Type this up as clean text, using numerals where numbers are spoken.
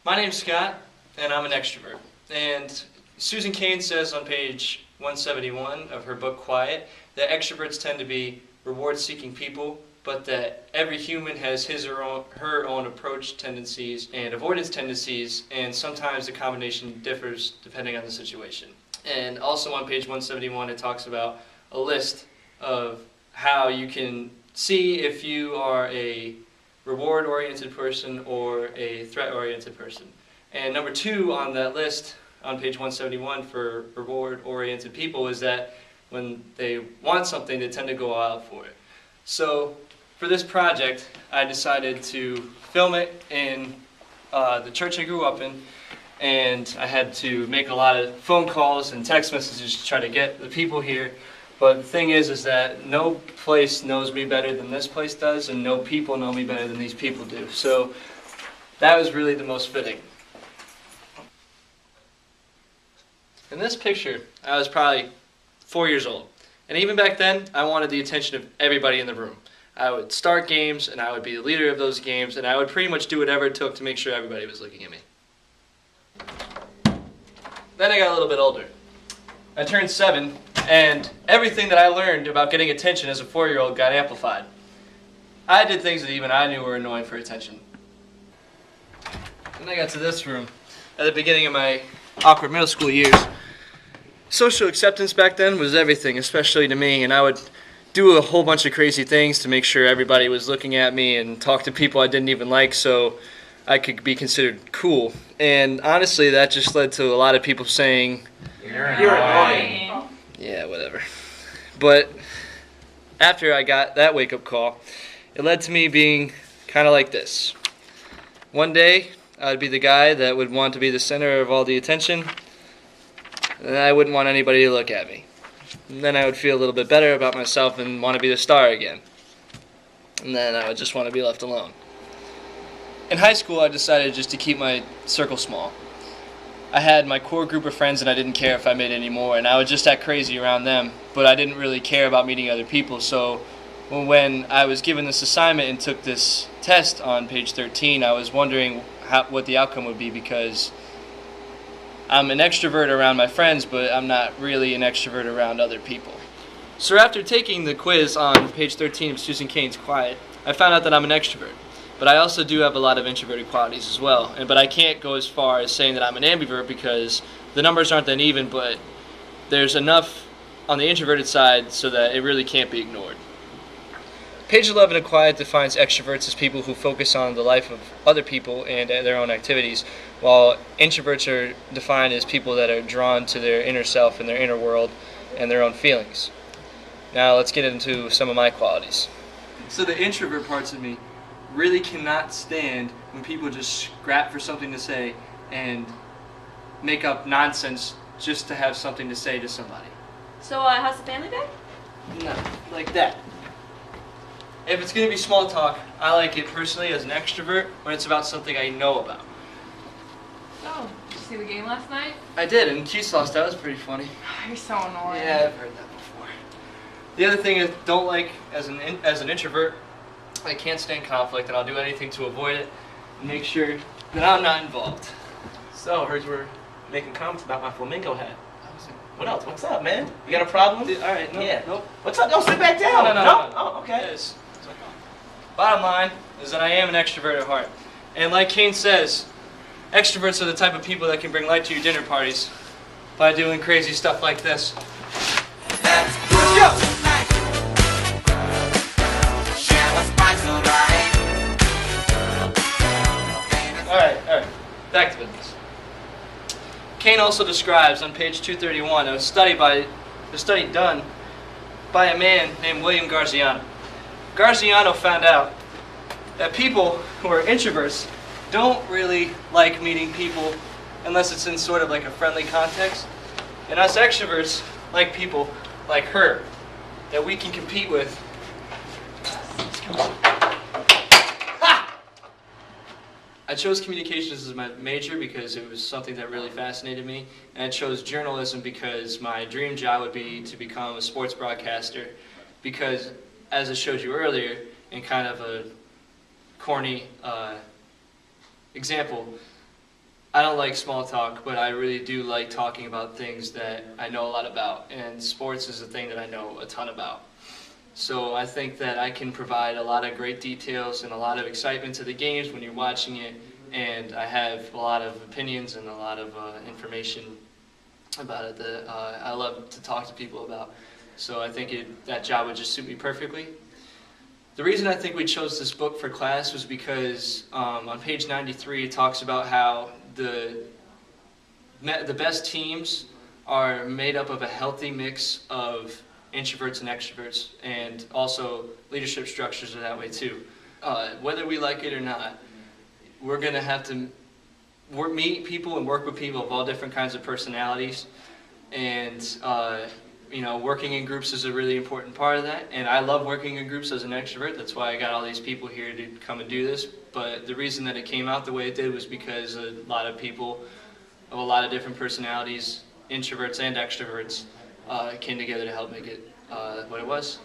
My name's Scott, and I'm an extrovert. And Susan Cain says on page 171 of her book Quiet that extroverts tend to be reward-seeking people, but that every human has his or her own approach tendencies and avoidance tendencies, and sometimes the combination differs depending on the situation. And also on page 171 it talks about a list of how you can see if you are a reward-oriented person or a threat-oriented person. And number 2 on that list on page 171 for reward-oriented people is that when they want something, they tend to go all out for it. So for this project, I decided to film it in the church I grew up in, and I had to make a lot of phone calls and text messages to try to get the people here. But the thing is that no place knows me better than this place does, and no people know me better than these people do. So that was really the most fitting. In this picture, I was probably 4 years old. And even back then, I wanted the attention of everybody in the room. I would start games, and I would be the leader of those games, and I would pretty much do whatever it took to make sure everybody was looking at me. Then I got a little bit older. I turned 7, and everything that I learned about getting attention as a 4-year-old got amplified. I did things that even I knew were annoying for attention. Then I got to this room at the beginning of my awkward middle school years. Social acceptance back then was everything, especially to me, and I would do a whole bunch of crazy things to make sure everybody was looking at me and talk to people I didn't even like so I could be considered cool. And honestly, that just led to a lot of people saying, "You're annoying." Yeah, whatever. But after I got that wake-up call, it led to me being kind of like this. One day, I'd be the guy that would want to be the center of all the attention, and I wouldn't want anybody to look at me. And then I would feel a little bit better about myself and want to be the star again. And then I would just want to be left alone. In high school, I decided just to keep my circle small. I had my core group of friends, and I didn't care if I made any more, and I would just act crazy around them, but I didn't really care about meeting other people. So when I was given this assignment and took this test on page 13, I was wondering what the outcome would be, because I'm an extrovert around my friends, but I'm not really an extrovert around other people. So after taking the quiz on page 13 of Susan Cain's Quiet, I found out that I'm an extrovert. But I also do have a lot of introverted qualities as well. But I can't go as far as saying that I'm an ambivert because the numbers aren't that even, but there's enough on the introverted side so that it really can't be ignored. Page 11 of Quiet defines extroverts as people who focus on the life of other people and their own activities, while introverts are defined as people that are drawn to their inner self and their inner world and their own feelings. Now let's get into some of my qualities. So the introvert parts of me really cannot stand when people just scrap for something to say and make up nonsense just to have something to say to somebody. So how's the family day? No, like that. If it's going to be small talk, I like it personally as an extrovert when it's about something I know about. Oh, did you see the game last night? I did, and Chiefs lost. That was pretty funny. You're so annoying. Yeah, I've heard that before. The other thing I don't like as an introvert, I can't stand conflict, and I'll do anything to avoid it and make sure that I'm not involved. So, I heard you were making comments about my flamingo hat. What else? What's up, man? You got a problem? All right, no, yeah. nope. What's up? Don't sit back down. No. Oh, okay. Yes. Bottom line is that I am an extrovert at heart. And like Cain says, extroverts are the type of people that can bring light to your dinner parties by doing crazy stuff like this. Let's go! Alright. Back to business. Cain also describes on page 231 a study done by a man named William Garziano. Garziano found out that people who are introverts don't really like meeting people unless it's in sort of like a friendly context. And us extroverts like people like her that we can compete with. I chose communications as my major because it was something that really fascinated me, and I chose journalism because my dream job would be to become a sports broadcaster, because as I showed you earlier, in kind of a corny example, I don't like small talk, but I really do like talking about things that I know a lot about, and sports is a thing that I know a ton about. So I think that I can provide a lot of great details and a lot of excitement to the games when you're watching it, and I have a lot of opinions and a lot of information about it that I love to talk to people about. So I think that job would just suit me perfectly. The reason I think we chose this book for class was because on page 93 it talks about how the best teams are made up of a healthy mix of introverts and extroverts, and also leadership structures are that way too. Whether we like it or not, we're going to have to meet people and work with people of all different kinds of personalities, and working in groups is a really important part of that, and I love working in groups as an extrovert. That's why I got all these people here to come and do this. But the reason that it came out the way it did was because a lot of people of a lot of different personalities, introverts and extroverts, came together to help make it what it was.